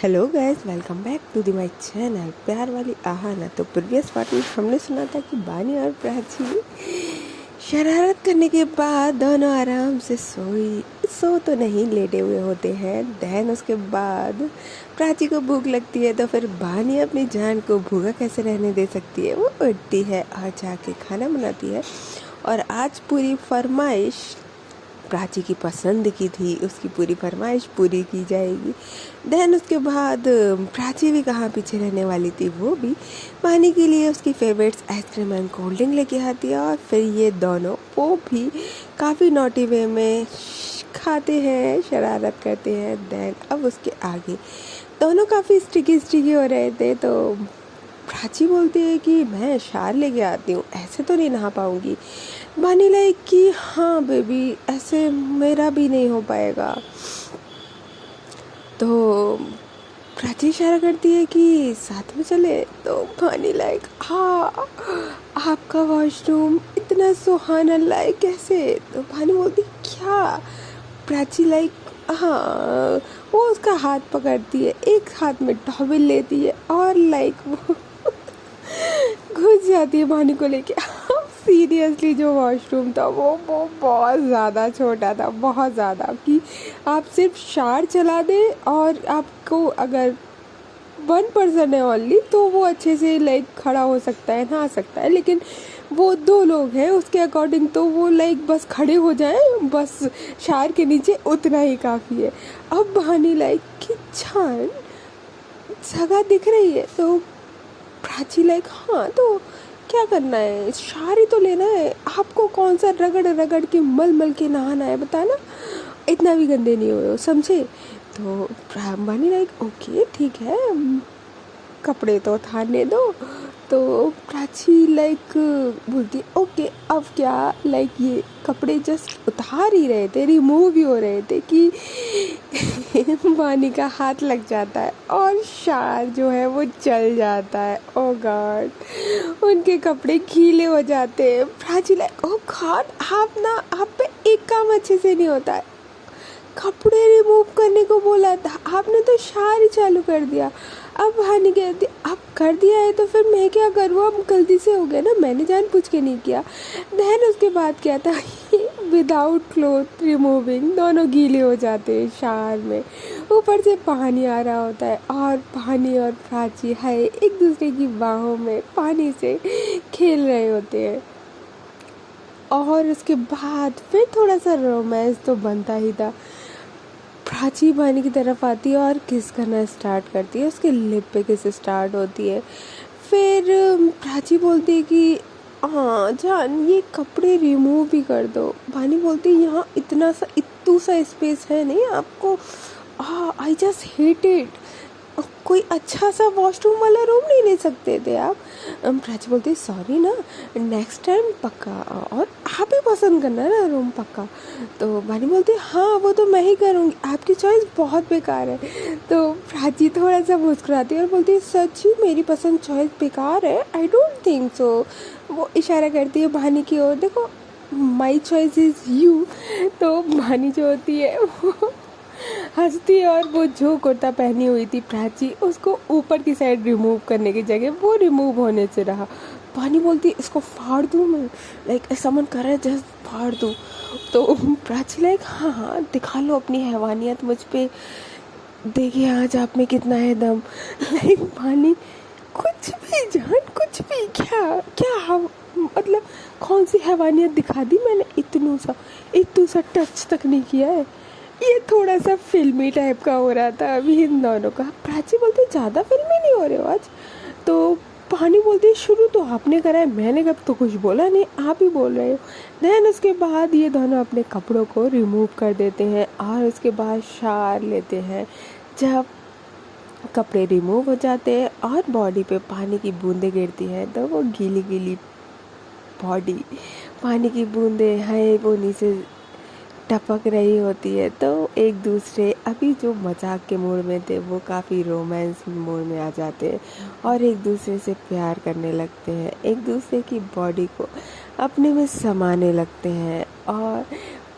Hello guys, welcome back to the my channel प्यार वाली आहाना। तो प्रीवियस पार्ट में हमने सुना था कि बानी और प्राची शरारत करने के बाद दोनों आराम से सो तो नहीं, लेटे हुए होते हैं। देन उसके बाद प्राची को भूख लगती है, तो फिर बानी अपनी जान को भूखा कैसे रहने दे सकती है। वो उठती है और जाके खाना बनाती है। और आज पूरी फरमाइश प्राची की पसंद की थी, उसकी पूरी फरमाइश पूरी की जाएगी। देन उसके बाद प्राची भी कहाँ पीछे रहने वाली थी, वो भी पानी के लिए उसकी favourites ice cream and cold drink लेके आती है। और फिर ये दोनों वो भी काफ़ी नॉटी वे में खाते हैं, शरारत करते हैं। देन अब उसके आगे दोनों काफ़ी स्टिकी हो रहे थे, तो प्राची बोलती है कि मैं शार लेके आती हूँ, ऐसे तो नहीं नहा पाऊँगी। बानी लाइक कि हाँ बेबी, ऐसे मेरा भी नहीं हो पाएगा। तो प्राची इशारा करती है कि साथ में चले, तो बानी लाइक हाँ, आपका वॉशरूम इतना सुहाना लाइक कैसे। तो बानी बोलती क्या। प्राची लाइक हाँ, वो उसका हाथ पकड़ती है, एक हाथ में टॉवेल लेती है और लाइक वो घुस जाती है बानी को लेके। सीरियसली जो वॉशरूम था वो बहुत ज़्यादा छोटा था, बहुत ज़्यादा, कि आप सिर्फ शार चला दें और आपको अगर 1 पर्सन है ओनली तो वो अच्छे से लाइक खड़ा हो सकता है, नहा सकता है। लेकिन वो 2 लोग हैं, उसके अकॉर्डिंग तो वो लाइक बस खड़े हो जाएं, बस शार के नीचे उतना ही काफ़ी है। अब बहानी लाइक कि छान जगह दिख रही है, तो प्राची लाइक हाँ, तो क्या करना है, शार ही तो लेना है, आपको कौन सा रगड़ रगड़ के मल के नहाना है, बताना, इतना भी गंदे नहीं हो समझे। तो बानी लाइक ओके ठीक है, कपड़े तो उतारने दो। तो प्राची लाइक बोलती ओके, अब क्या, लाइक ये कपड़े जस्ट उतार ही रहे थे, रिमूव ही हो रहे थे कि बानी का हाथ लग जाता है और शार जो है वो जल जाता है। ओ गॉड, उनके कपड़े गीले हो जाते हैं। प्राची लाइक ओ गॉड, आप पे एक काम अच्छे से नहीं होता है, कपड़े रिमूव करने को बोला था, आपने तो शार ही चालू कर दिया। अब हानि कहती अब कर दिया है तो फिर मैं क्या करूँ, अब गलती से हो गया ना, मैंने जानबूझ के नहीं किया। देन उसके बाद क्या था, विदाउट क्लोथ रिमूविंग दोनों गीले हो जाते हैं शार में, ऊपर से पानी आ रहा होता है और पानी और प्राची है एक दूसरे की बाहों में पानी से खेल रहे होते हैं। और उसके बाद फिर थोड़ा सा रोमांस तो बनता ही था। प्राची बानी की तरफ आती है और किस करना स्टार्ट करती है, उसके लिप पे किस स्टार्ट होती है। फिर प्राची बोलती है कि हाँ जान, ये कपड़े रिमूव भी कर दो। बानी बोलती है यहाँ इतू सा स्पेस है नहीं आपको, आई जस्ट हेट इट, कोई अच्छा सा वॉशरूम वाला रूम नहीं ले सकते थे आप। प्राची बोलती सॉरी ना, नेक्स्ट टाइम पक्का, और आप ही पसंद करना ना रूम पक्का। तो बानी बोलती हाँ वो तो मैं ही करूँगी, आपकी चॉइस बहुत बेकार है। तो प्राची थोड़ा सा मुस्कुराती है और बोलती है सच्ची मेरी पसंद चॉइस बेकार है, आई डोंट थिंक सो। वो इशारा करती है बानी की ओर, देखो माई चॉइस इज़ यू। तो बानी जो होती है वो हंसती है और वो जो कुर्ता पहनी हुई थी प्राची, उसको ऊपर की साइड रिमूव करने की जगह वो रिमूव होने से रहा। पानी बोलती इसको फाड़ दूँ मैं, लाइक ऐसा मन कर रहा है जस्ट फाड़ दूँ। तो प्राची लाइक हाँ हाँ दिखा लो अपनी हैवानियत मुझ पे, देखिए आज आप में कितना है दम। लाइक पानी कुछ भी जान, कुछ भी, क्या क्या हम मतलब कौन सी हैवानियत दिखा दी मैंने, इतनू सा टच तक नहीं किया है। ये थोड़ा सा फिल्मी टाइप का हो रहा था अभी इन दोनों का। प्राची बोलती ज़्यादा फिल्मी नहीं हो रहे हो आज। तो पानी बोलती शुरू तो आपने करा है, मैंने कब तो कुछ बोला नहीं, आप ही बोल रहे हो। देन उसके बाद ये दोनों अपने कपड़ों को रिमूव कर देते हैं और उसके बाद शार लेते हैं। जब कपड़े रिमूव हो जाते हैं और बॉडी पे पानी की बूंदें गिरती हैं, तो वो गीली गीली बॉडी पानी की बूंदें हैं वो नीचे टपक रही होती है। तो एक दूसरे अभी जो मजाक के मूड में थे वो काफ़ी रोमांस मूड में आ जाते हैं और एक दूसरे से प्यार करने लगते हैं, एक दूसरे की बॉडी को अपने में समाने लगते हैं। और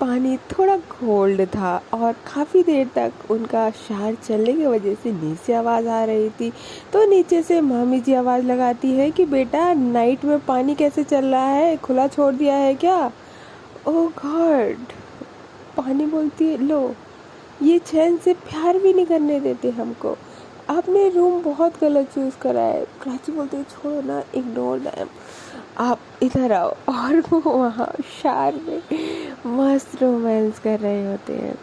पानी थोड़ा कोल्ड था और काफ़ी देर तक उनका शार चलने की वजह से नीचे आवाज़ आ रही थी। तो नीचे से मामी जी आवाज़ लगाती है कि बेटा नाइट में पानी कैसे चल रहा है, खुला छोड़ दिया है क्या? ओह गॉड! पानी बोलती है, लो ये चैन से प्यार भी नहीं करने देते हमको, आपने रूम बहुत गलत चूज़ करा है। प्राची बोलती है छोड़ो ना, इग्नोर दैम, आप इधर आओ। और वो वहाँ शार में मस्त रोमांस कर रहे होते हैं।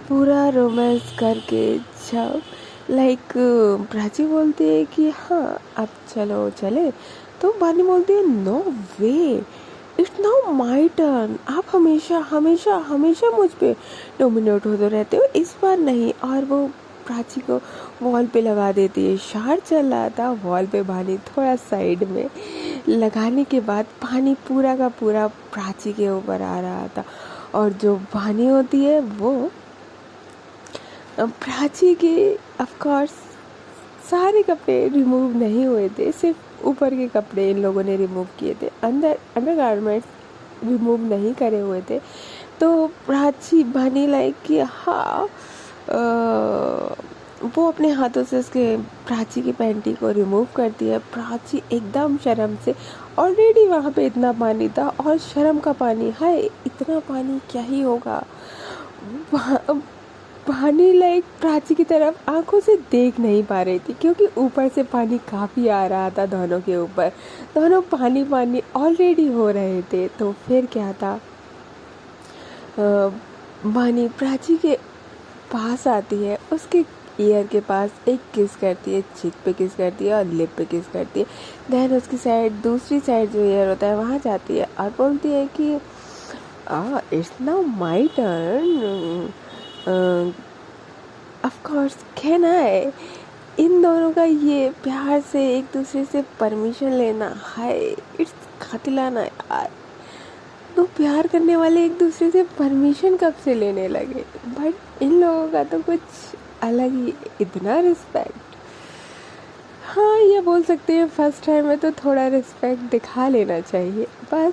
पूरा रोमांस करके जब प्राची बोलती है कि हाँ अब चलो चले, तो बानी बोलती है no way, it's now my turn, आप हमेशा हमेशा हमेशा मुझ पे डोमिनेट होते रहते हो, इस बार नहीं। और वो प्राची को वॉल पे लगा देती है। शार चल रहा था, वॉल पे पानी थोड़ा साइड में लगाने के बाद पानी पूरा का पूरा प्राची के ऊपर आ रहा था। और जो पानी होती है वो प्राची के ऑफ कोर्स सारे कपड़े रिमूव नहीं हुए थे, सिर्फ ऊपर के कपड़े इन लोगों ने रिमूव किए थे, अंडरगारमेंट्स रिमूव नहीं करे हुए थे। तो प्राची बनी कि हाँ वो अपने हाथों से उसके प्राची की पैंटी को रिमूव करती है। प्राची एकदम शर्म से, ऑलरेडी वहाँ पे इतना पानी था और शर्म का पानी, हाय इतना पानी क्या ही होगा। पानी प्राची की तरफ आंखों से देख नहीं पा रही थी क्योंकि ऊपर से पानी काफ़ी आ रहा था दोनों के ऊपर, दोनों पानी पानी ऑलरेडी हो रहे थे। तो फिर क्या था, वानी प्राची के पास आती है, उसके ईयर के पास एक किस करती है, चीक पे किस करती है और लिप पे किस करती है। देन उसकी साइड, दूसरी साइड जो ईयर होता है वहाँ जाती है और बोलती है कि it's now my turn, of course can I. इन दोनों का ये प्यार से एक दूसरे से परमिशन लेना, हाय इट्स कातिलाना यार। तो प्यार करने वाले एक दूसरे से परमिशन कब से लेने लगे, बट इन लोगों का तो कुछ अलग ही, इतना रिस्पेक्ट। हाँ ये बोल सकते हैं फर्स्ट टाइम में तो थोड़ा रिस्पेक्ट दिखा लेना चाहिए बस।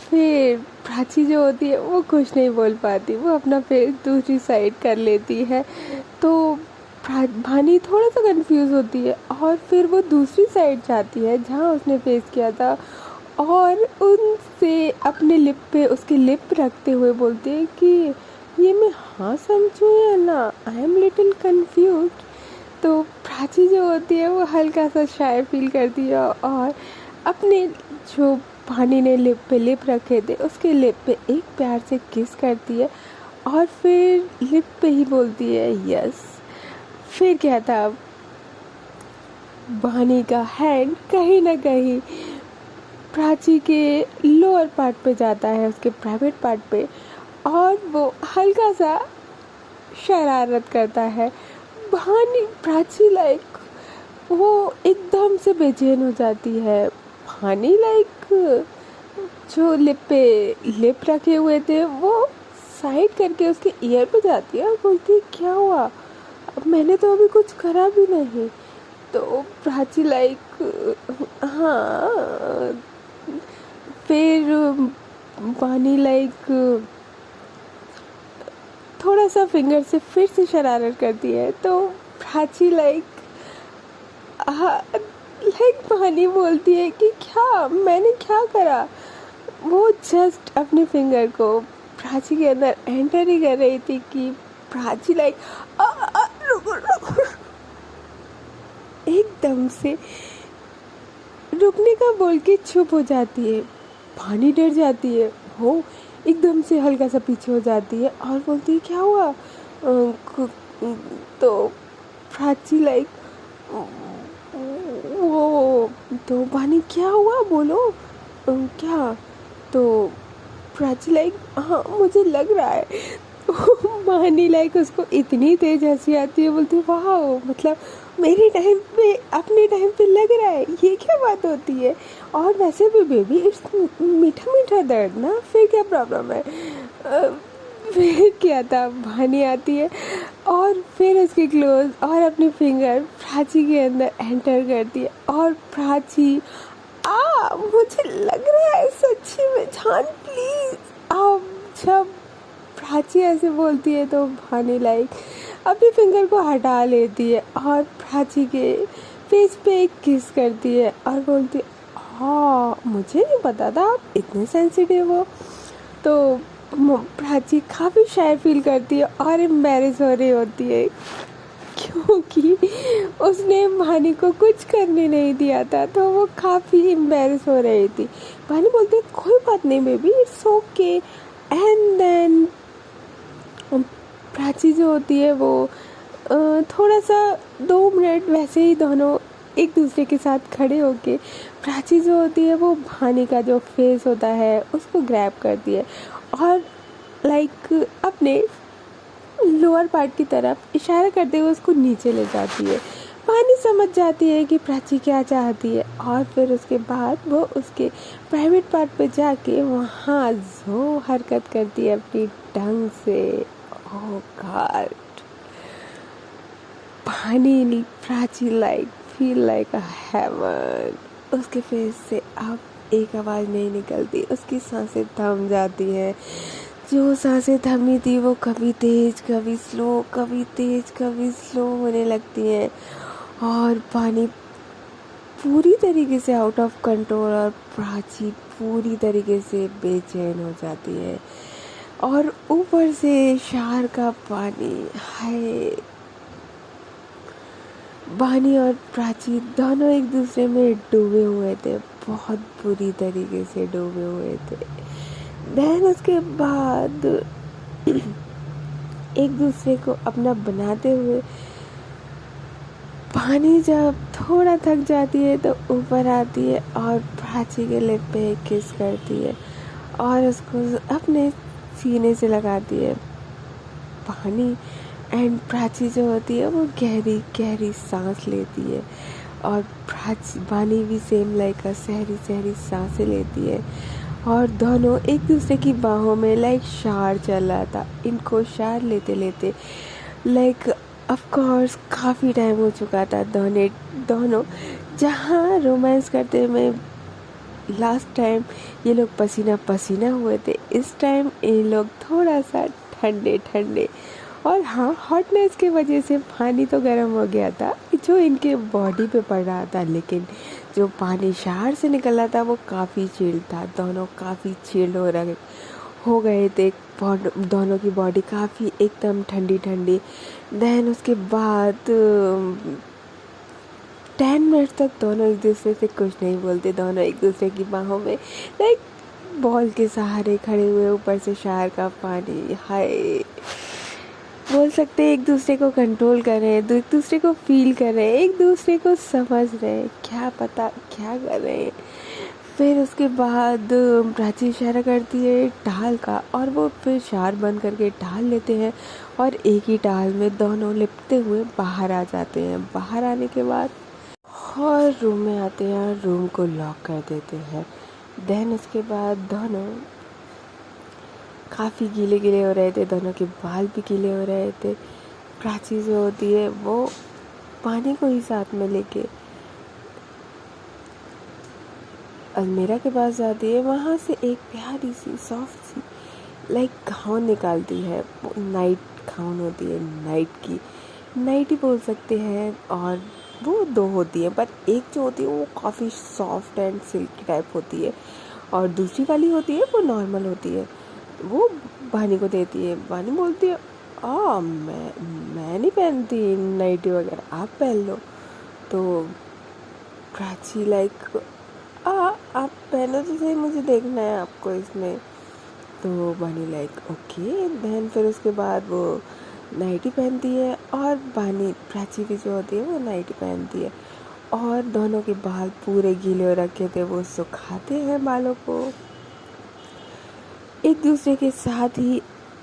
फिर प्राची जो होती है वो कुछ नहीं बोल पाती, वो अपना फेस दूसरी साइड कर लेती है। तो भानी थोड़ा सा कंफ्यूज होती है और फिर वो दूसरी साइड जाती है जहाँ उसने फेस किया था और उनसे अपने लिप पे उसकी लिप रखते हुए बोलती है कि ये मैं हाँ समझूँ या ना, आई एम लिटिल कंफ्यूज। तो प्राची जो होती है वो हल्का सा शाय फील करती है और अपने जो पानी ने लिप पे लिप रखे थे उसके लिप पे एक प्यार से किस करती है और फिर लिप पे ही बोलती है यस। फिर क्या था, वानी का हैंड कहीं ना कहीं प्राची के लोअर पार्ट पे जाता है, उसके प्राइवेट पार्ट पे, और वो हल्का सा शरारत करता है। वानी प्राची वो एकदम से बेचैन हो जाती है। वानी जो लिप पे लिप रखे हुए थे वो साइड करके उसके ईयर पे जाती है और बोलती है क्या हुआ, मैंने तो अभी कुछ करा भी नहीं। तो प्राची हाँ। फिर वानी थोड़ा सा फिंगर से फिर से शरारत करती है। तो प्राची वानी बोलती है कि क्या मैंने क्या करा। वो जस्ट अपने फिंगर को प्राची के अंदर एंटर ही कर रही थी कि प्राची रुको रुको, एकदम से रुकने का बोल के चुप हो जाती है। पानी डर जाती है, वो एकदम से हल्का सा पीछे हो जाती है और बोलती है क्या हुआ। तो प्राची वो तो पानी क्या हुआ बोलो क्या। तो प्राची हाँ मुझे लग रहा है। पानी उसको इतनी तेज हंसी आती है, बोलती है वाह, मतलब मेरे टाइम पे अपने टाइम पे लग रहा है, ये क्या बात होती है। और वैसे भी बेबी इट्स मीठा मीठा दर्द ना, फिर क्या प्रॉब्लम है। फिर क्या था, भानी आती है और फिर उसके क्लोज और अपने फिंगर प्राची के अंदर एंटर करती है और प्राची मुझे लग रहा है सच्ची में, जान प्लीज आप जब प्राची ऐसे बोलती है तो भानी लाइक अपनी फिंगर को हटा लेती है और प्राची के फेस पे एक किस करती है और बोलती है, हाँ मुझे नहीं पता था आप इतने सेंसिटिव हो। तो प्राची काफ़ी शाय फील करती है और एम्बैरेस हो रही होती है क्योंकि उसने भानी को कुछ करने नहीं दिया था, तो वो काफ़ी एम्बैरेस हो रही थी। भानी बोलती है कोई बात नहीं baby, it's okay. And then Prachi जो होती है वो थोड़ा सा 2 मिनट वैसे ही दोनों एक दूसरे के साथ खड़े होके प्राची जो होती है वो भानी का जो फेस होता है उसको ग्रैब करती है और लाइक अपने लोअर पार्ट की तरफ इशारा करते हुए उसको नीचे ले जाती है। भानी समझ जाती है कि प्राची क्या चाहती है और फिर उसके बाद वो उसके प्राइवेट पार्ट पे जाके वहाँ जो हरकत करती है अपनी ढंग से। Oh God, Bhani Prachi like feel like a heaven. उसके फेस से अब एक आवाज़ नहीं निकलती, उसकी सांसें थम जाती हैं। जो सांसें थमी थी वो कभी तेज कभी स्लो, कभी तेज कभी स्लो होने लगती हैं और पानी पूरी तरीके से आउट ऑफ कंट्रोल और प्राची पूरी तरीके से बेचैन हो जाती है और ऊपर से शार का पानी। हाय, भानी और प्राची दोनों एक दूसरे में डूबे हुए थे, बहुत बुरी तरीके से डूबे हुए थे। देन उसके बाद एक दूसरे को अपना बनाते हुए भानी जब थोड़ा थक जाती है तो ऊपर आती है और प्राची के लिप पे एक किस करती है और उसको अपने सीने से लगाती है। भानी एंड प्राची जो होती है वो गहरी गहरी सांस लेती है और भानी भी सेम लाइक सहरी सहरी सांसें लेती है और दोनों एक दूसरे की बाहों में लाइक शार चल रहा था। इनको शार लेते लेते लाइक ऑफ कोर्स काफ़ी टाइम हो चुका था। दोनों जहाँ रोमांस करते में लास्ट टाइम ये लोग पसीना पसीना हुए थे, इस टाइम ये लोग थोड़ा सा ठंडे ठंडे और हाँ हॉटनेस की वजह से पानी तो गर्म हो गया था जो इनके बॉडी पे पड़ रहा था, लेकिन जो पानी शार से निकल रहा था वो काफ़ी चिल्ड था। दोनों काफ़ी चिल्ड हो गए थे, दोनों की बॉडी काफ़ी एकदम ठंडी ठंडी। देन उसके बाद 10 मिनट तक दोनों एक दूसरे से कुछ नहीं बोलते, दोनों एक दूसरे की बाहों में लाइक बॉल के सहारे खड़े हुए, ऊपर से शार का पानी। हाय, बोल सकते हैं एक दूसरे को कंट्रोल कर रहे हैं, एक दूसरे को फील कर रहे हैं, एक दूसरे को समझ रहे हैं, क्या पता क्या कर रहे हैं। फिर उसके बाद प्राची इशारा करती है टाल का और वो फिर शार बंद करके टाल लेते हैं और एक ही टाल में दोनों लिपटते हुए बाहर आ जाते हैं। बाहर आने के बाद और रूम में आते हैं और रूम को लॉक कर देते हैं। देन उसके बाद दोनों काफ़ी गीले गीले हो रहे थे, दोनों के बाल भी गीले हो रहे थे। प्राची जो होती है वो पानी को ही साथ में लेके अलमीरा के पास जाती है, वहाँ से एक प्यारी सी सॉफ्ट सी लाइक गाउन निकालती है। वो नाइट गाउन होती है, नाइट की नाइट ही बोल सकते हैं, और वो 2 होती है, पर एक जो होती है वो काफ़ी सॉफ्ट एंड सिल्की टाइप होती है और दूसरी वाली होती है वो नॉर्मल होती है। वो भानी को देती है। भानी बोलती है मैं नहीं पहनती नाइटी वगैरह, आप पहन लो। तो प्राची लाइक आप पहनो तो सही, मुझे देखना है आपको इसमें। तो भानी लाइक ओके। देन फिर उसके बाद वो नाइटी पहनती है और प्राची भी जो होती है वो नाइटी पहनती है और दोनों के बाल पूरे गीले हो रखे थे, वो सुखाते हैं बालों को एक दूसरे के साथ ही।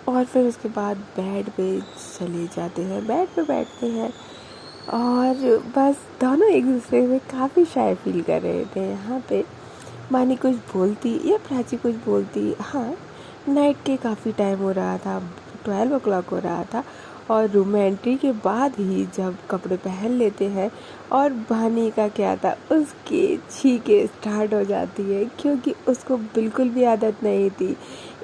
और फिर उसके बाद बेड पे चले जाते हैं, बेड पे बैठते हैं और बस दोनों एक दूसरे से काफ़ी शाय फील कर रहे थे। यहाँ पे मानी कुछ बोलती या प्राची कुछ बोलती, हाँ नाइट के काफ़ी टाइम हो रहा था, 12 o'clock हो रहा था और रूम में एंट्री के बाद ही जब कपड़े पहन लेते हैं और भानी का क्या था, उसकी छींकें स्टार्ट हो जाती है क्योंकि उसको बिल्कुल भी आदत नहीं थी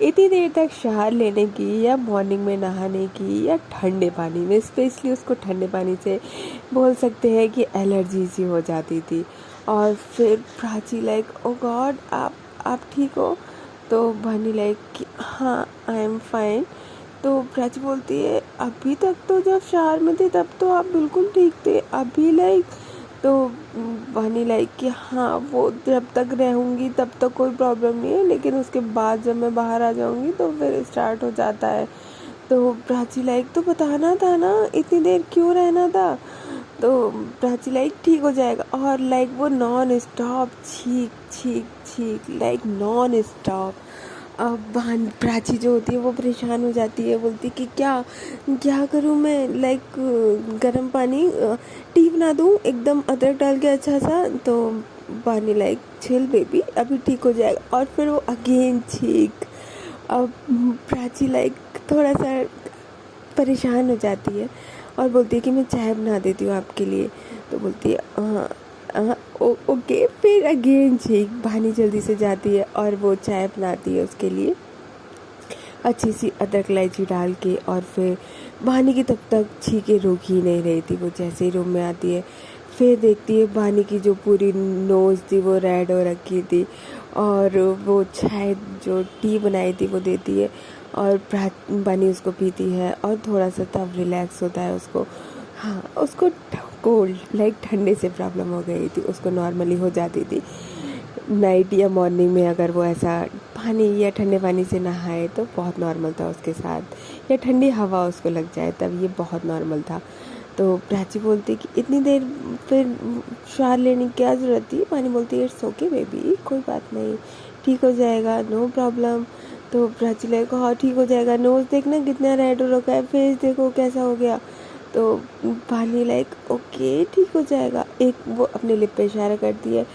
इतनी देर तक शावर लेने की या मॉर्निंग में नहाने की या ठंडे पानी में। स्पेशली उसको ठंडे पानी से बोल सकते हैं कि एलर्जी सी हो जाती थी। और फिर प्राची लाइक ओ गॉड आप ठीक हो? तो भानी लाइक कि हाँ आई एम फाइन। तो प्राची बोलती है अभी तक तो जब शावर में थे तब तो आप बिल्कुल ठीक थे, अभी लाइक। तो भानी लाइक कि हाँ वो जब तक रहूँगी तब तक कोई प्रॉब्लम नहीं है, लेकिन उसके बाद जब मैं बाहर आ जाऊँगी तो फिर स्टार्ट हो जाता है। तो प्राची लाइक तो बताना था ना, इतनी देर क्यों रहना था? तो प्राची लाइक ठीक हो जाएगा। और लाइक वो नॉन स्टॉप छींक छींक छींक लाइक नॉन स्टॉप। अब प्राची जो होती है वो परेशान हो जाती है, बोलती कि क्या क्या करूँ मैं, लाइक गर्म पानी टी बना दूँ एकदम अदरक डाल के अच्छा सा। तो बानी लाइक चिल बेबी अभी ठीक हो जाएगा। और फिर वो अगेन छींक। अब प्राची लाइक थोड़ा सा परेशान हो जाती है और बोलती है कि मैं चाय बना देती हूँ आपके लिए। तो बोलती है हाँ ओके। फिर अगेन छींक। भानी जल्दी से जाती है और वो चाय बनाती है उसके लिए अच्छी सी अदरक इलायची डाल के। और फिर भानी की तब तक छींके रोक ही नहीं रही थी। वो जैसे ही रूम में आती है फिर देखती है भानी की जो पूरी नोज़ थी वो रेड हो रखी थी और वो चाय जो टी बनाई थी वो देती है और भानी उसको पीती है और थोड़ा सा तब रिलैक्स होता है उसको। हाँ उसको कोल्ड लाइक ठंडे से प्रॉब्लम हो गई थी, उसको नॉर्मली हो जाती थी नाइट या मॉर्निंग में। अगर वो ऐसा पानी या ठंडे पानी से नहाए तो बहुत नॉर्मल था उसके साथ, या ठंडी हवा उसको लग जाए तब ये बहुत नॉर्मल था। तो प्राची बोलती कि इतनी देर फिर शावर लेने की क्या ज़रूरत थी? पानी बोलती है इट्स ओके बेबी, कोई बात नहीं, ठीक हो जाएगा, नो प्रॉब्लम। तो प्राची लगे हाँ ठीक हो जाएगा, नोज़ देखना कितना रेड हो रखा है, फेस देखो कैसा हो गया। तो पानी लाइक ओके ठीक हो जाएगा। एक वो अपने लिप पे इशारा करती है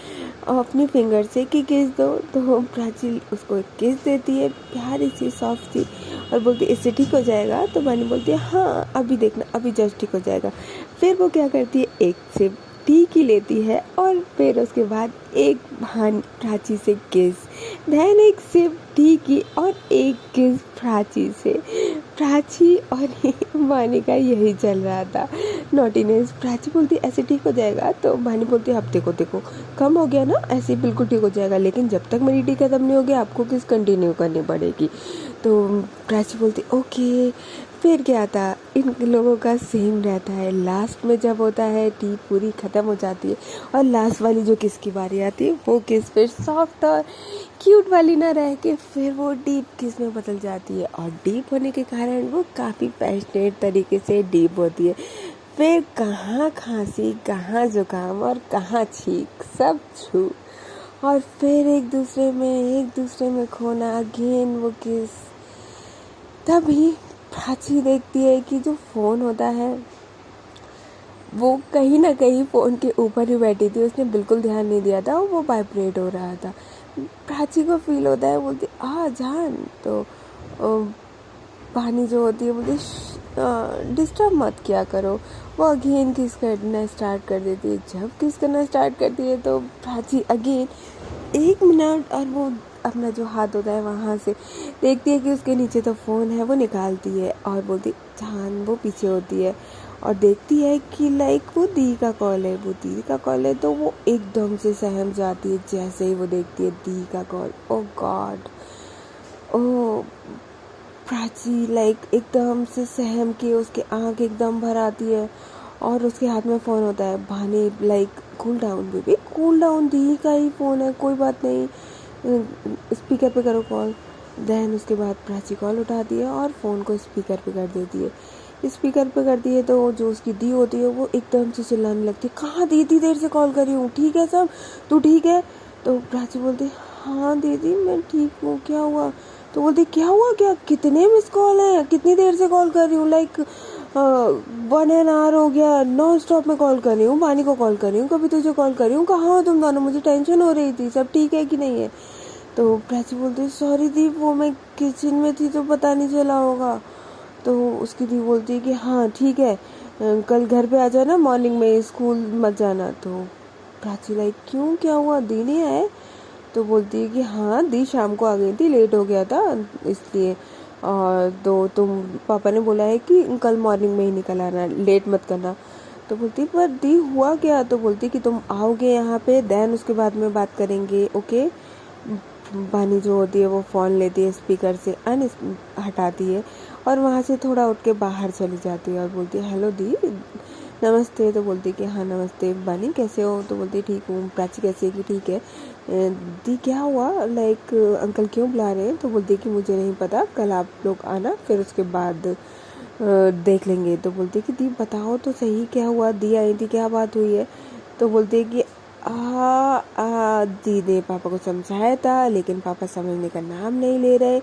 और अपनी फिंगर से कि किस दो। तो प्राची उसको एक किस देती है प्यारी सी सॉफ्ट सी और बोलती है इससे ठीक हो जाएगा। तो पानी बोलती है हाँ अभी देखना अभी जस्ट ठीक हो जाएगा। फिर वो क्या करती है एक सिप टी की लेती है और फिर उसके बाद एक प्राची से किस, देन एक सिप टी की और एक किस प्राची से। प्राची और वानी का यही चल रहा था नॉटीनेस। प्राची बोलती ऐसे ठीक हो जाएगा। तो वानी बोलती अब देखो कम हो गया ना, ऐसे बिल्कुल ठीक हो जाएगा, लेकिन जब तक मेरी टी खत्म नहीं हो गया आपको किस कंटिन्यू करनी पड़ेगी। तो प्राची बोलती ओके। फिर क्या था, इन लोगों का सेम रहता है, लास्ट में जब होता है टी पूरी ख़त्म हो जाती है और लास्ट वाली जो किस की बारी आती है वो किस फिर सॉफ्ट और क्यूट वाली ना रह के फिर वो डीप किस में बदल जाती है। और डीप होने के कारण वो काफ़ी पैशनेट तरीके से डीप होती है। फिर कहाँ खांसी, कहाँ जुकाम और कहाँ छींक, सब छू। और फिर एक दूसरे में खोना, अगेन वो किस। तभी प्राची देखती है कि जो फ़ोन होता है वो कहीं ना कहीं फ़ोन के ऊपर ही बैठी थी, उसने बिल्कुल ध्यान नहीं दिया था, वो वाइब्रेट हो रहा था। प्राची को फील होता है, बोलती जान। तो पानी जो होती है बोलती डिस्टर्ब मत किया करो। वो अगेन किस करना स्टार्ट कर देती है। जब किस करना स्टार्ट करती है तो प्राची अगेन 1 मिनट और वो अपना जो हाथ होता है वहाँ से देखती है कि उसके नीचे तो फ़ोन है, वो निकालती है और बोलती जान। वो पीछे होती है और देखती है कि लाइक वो दी का कॉल है, तो वो एकदम से सहम जाती है जैसे ही वो देखती है दी का कॉल। ओ गॉड, ओ प्राची लाइक एकदम से सहम के उसके आँख एकदम भर आती है और उसके हाथ में फ़ोन होता है। Bhani like cool down baby, cool down, दी का ही फ़ोन है, कोई बात नहीं, स्पीकर पे करो कॉल। देन उसके बाद प्राची कॉल उठाती है और फ़ोन को स्पीकर पे कर देती है। स्पीकर पे करती है तो जो उसकी दी होती है वो एकदम से चिल्लाने लगती है कहाँ दीदी, देर से कॉल कर रही हूँ, ठीक है सब, तू ठीक है? तो प्राची बोलती हाँ दीदी मैं ठीक हूँ, क्या हुआ? तो बोलती क्या हुआ, क्या कितने मिस कॉल हैं, कितनी देर से कॉल कर रही हूँ, लाइक 1 hour हो गया, नॉन स्टॉप में कॉल कर रही हूँ, वानी को कॉल कर रही हूँ, कभी तुझे कॉल कर रही हूँ, कहाँ हो तुम दोनों, मुझे टेंशन हो रही थी, सब ठीक है कि नहीं है? तो प्राची बोलती सॉरी दी, वो मैं किचन में थी तो पता नहीं चला होगा। तो उसकी दी बोलती है कि हाँ ठीक है, कल घर पे आ जाना, मॉर्निंग में स्कूल मत जाना। तो प्राची लाइक क्यों, क्या हुआ, दी नहीं आए? तो बोलती है कि हाँ दी शाम को आ गई थी, लेट हो गया था इसलिए, और तो तुम पापा ने बोला है कि कल मॉर्निंग में ही निकल आना, लेट मत करना। तो बोलती पर दी हुआ क्या? तो बोलती कि तुम आओगे यहाँ पे, देन उसके बाद में बात करेंगे, ओके। बानी जो होती है वो फ़ोन लेती है, स्पीकर से हटाती है और वहाँ से थोड़ा उठ के बाहर चली जाती है और बोलती है हेलो दी, नमस्ते। तो बोलती है कि हाँ नमस्ते बानी, कैसे हो? तो बोलती है ठीक हूँ। प्राची कैसी है? कि ठीक है। दी क्या हुआ, लाइक अंकल क्यों बुला रहे हैं? तो बोलती है कि मुझे नहीं पता, कल आप लोग आना, फिर उसके बाद देख लेंगे। तो बोलती है कि दी बताओ तो सही क्या हुआ, दी आई थी, क्या बात हुई है? तो बोलती है कि दी ने पापा को समझाया था, लेकिन पापा समझने का नाम नहीं ले रहे।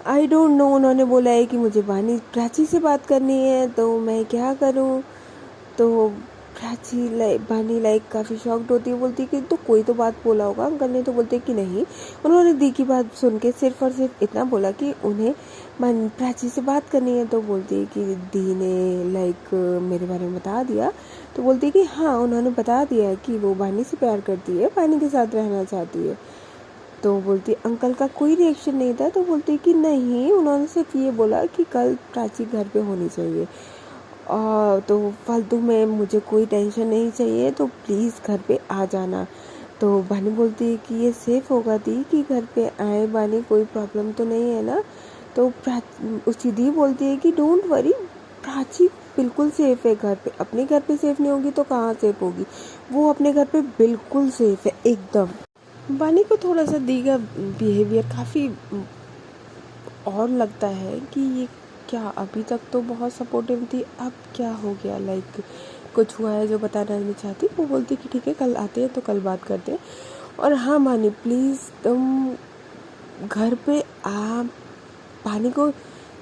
आई डोंट नो, उन्होंने बोला है कि मुझे प्राची से बात करनी है, तो मैं क्या करूं? तो बानी लाइक काफ़ी शॉक्ड होती है, बोलती है कि तो कोई तो बात बोला होगा अंकल ने। तो बोलते हैं कि नहीं, उन्होंने दी की बात सुन के सिर्फ और सिर्फ इतना बोला कि उन्हें प्राची से बात करनी है। तो बोलती है कि दी ने लाइक मेरे बारे में बता दिया। तो बोलती है कि हाँ उन्होंने बता दिया है कि वो बानी से प्यार करती है, बानी के साथ रहना चाहती है। तो बोलती अंकल का कोई रिएक्शन नहीं था। तो बोलती कि नहीं, उन्होंने सिर्फ ये बोला कि कल प्राची घर पे होनी चाहिए, और तो फालतू में मुझे कोई टेंशन नहीं चाहिए, तो प्लीज़ घर पे आ जाना। तो बानी बोलती है कि ये सेफ़ होगा दी कि घर पे आए, बानी कोई प्रॉब्लम तो नहीं है ना? तो उसकी दी बोलती है कि डोंट वरी, प्राची बिल्कुल सेफ़ है घर पे, अपने घर पे सेफ़ नहीं होगी तो कहाँ सेफ़ होगी, वो अपने घर पे बिल्कुल सेफ़ है एकदम। बानी को थोड़ा सा दी का बिहेवियर काफ़ी और लगता है कि ये क्या, अभी तक तो बहुत सपोर्टिव थी, अब क्या हो गया, लाइक कुछ हुआ है जो बताना नहीं चाहती। वो बोलती कि ठीक है कल आते हैं तो कल बात करते हैं। और हाँ बानी प्लीज़ तुम घर पे पानी को,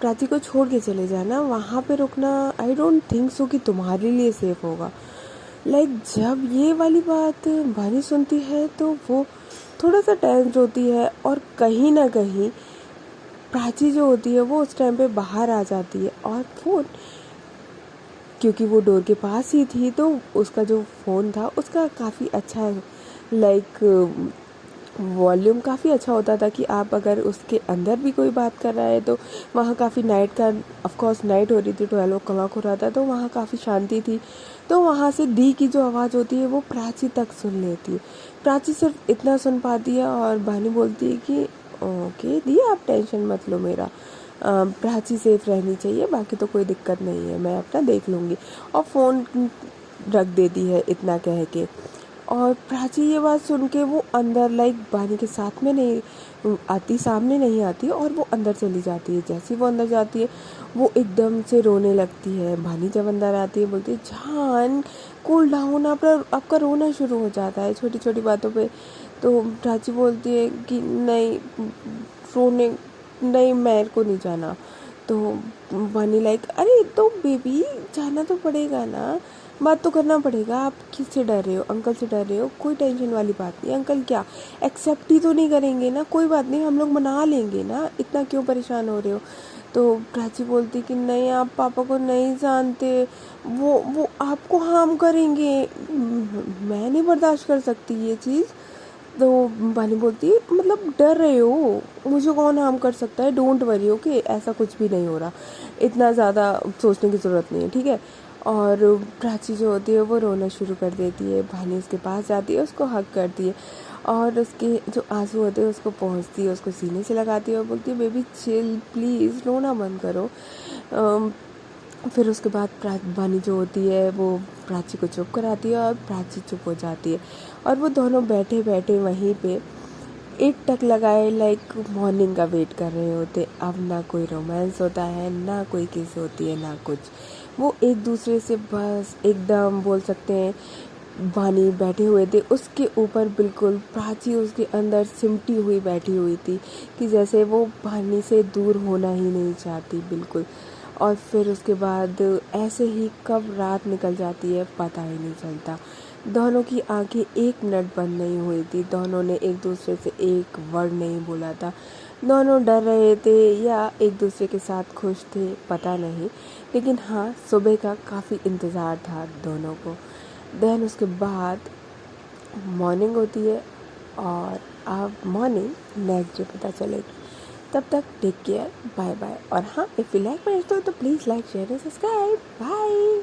प्राची को छोड़ के चले जाना, वहाँ पे रुकना आई डोंट थिंक सो कि तुम्हारे लिए सेफ होगा। लाइक जब ये वाली बात बानी सुनती है तो वो थोड़ा सा टेंस होती है, और कहीं ना कहीं प्राची जो होती है वो उस टाइम पे बाहर आ जाती है, और फ़ोन, क्योंकि वो डोर के पास ही थी तो उसका जो फ़ोन था उसका काफ़ी अच्छा, लाइक वॉल्यूम काफ़ी अच्छा होता था कि आप अगर उसके अंदर भी कोई बात कर रहा है तो वहाँ काफ़ी नाइट का, ऑफ कोर्स नाइट हो रही थी, 12 o'clock हो रहा था, तो वहाँ काफ़ी शांति थी। तो वहाँ से दी की जो आवाज़ होती है वो प्राची तक सुन लेती है, प्राची सिर्फ इतना सुन पाती है। और बानी बोलती है कि ओके दी आप टेंशन मत लो, मेरा प्राची सेफ रहनी चाहिए, बाकी तो कोई दिक्कत नहीं है, मैं अपना देख लूँगी, और फ़ोन रख देती है इतना कह के। और प्राची ये बात सुन के वो अंदर, लाइक बानी के साथ में नहीं आती, सामने नहीं आती, और वो अंदर चली जाती है। जैसे वो अंदर जाती है वो एकदम से रोने लगती है। बानी जब अंदर आती है बोलती है जान कूल डाउन, आपका रोना शुरू हो जाता है छोटी छोटी बातों पे। तो प्राची बोलती है कि नहीं रोने नहीं, मेरे को नहीं जाना। तो बानी लाइक अरे तो बेबी जाना तो पड़ेगा ना, बात तो करना पड़ेगा, आप किससे डर रहे हो, अंकल से डर रहे हो, कोई टेंशन वाली बात नहीं, अंकल क्या एक्सेप्ट ही तो नहीं करेंगे ना, कोई बात नहीं हम लोग मना लेंगे ना, इतना क्यों परेशान हो रहे हो? तो प्राची बोलती कि नहीं आप पापा को नहीं जानते, वो आपको हार्म करेंगे, मैं नहीं बर्दाश्त कर सकती ये चीज़। तो बानी बोलती है मतलब डर रहे हो, मुझे कौन हार्म कर सकता है, डोंट वरी ओके, ऐसा कुछ भी नहीं हो रहा, इतना ज़्यादा सोचने की ज़रूरत नहीं है, ठीक है। और प्राची जो होती है वो रोना शुरू कर देती है, बानी उसके पास जाती है, उसको हग करती है, और उसके जो आंसू होते हैं उसको पहुँचती है, उसको सीने से लगाती है और बोलती है बेबी चिल प्लीज़, रोना बंद करो। फिर उसके बाद बानी जो होती है वो प्राची को चुप कराती है और प्राची चुप हो जाती है, और वो दोनों बैठे बैठे वहीं पे एक टक लगाए, लाइक मॉर्निंग का वेट कर रहे होते। अब ना कोई रोमांस होता है, ना कोई किस होती है, ना कुछ, वो एक दूसरे से बस एकदम बोल सकते हैं बानी बैठे हुए थे, उसके ऊपर बिल्कुल प्राची उसके अंदर सिमटी हुई बैठी हुई थी कि जैसे वो बानी से दूर होना ही नहीं चाहती बिल्कुल। और फिर उसके बाद ऐसे ही कब रात निकल जाती है पता ही नहीं चलता। दोनों की आंखें 1 मिनट बंद नहीं हुई थी, दोनों ने एक दूसरे से एक वर्ड नहीं बोला था, दोनों डर रहे थे या एक दूसरे के साथ खुश थे पता नहीं, लेकिन हाँ सुबह का काफ़ी इंतज़ार था दोनों को। देन उसके बाद मॉर्निंग होती है और अब मॉर्निंग नेक्स्ट डे पता चलेगी। तब तक टेक केयर, बाय बाय। और हाँ, if you like my video तो please like share and subscribe. Bye.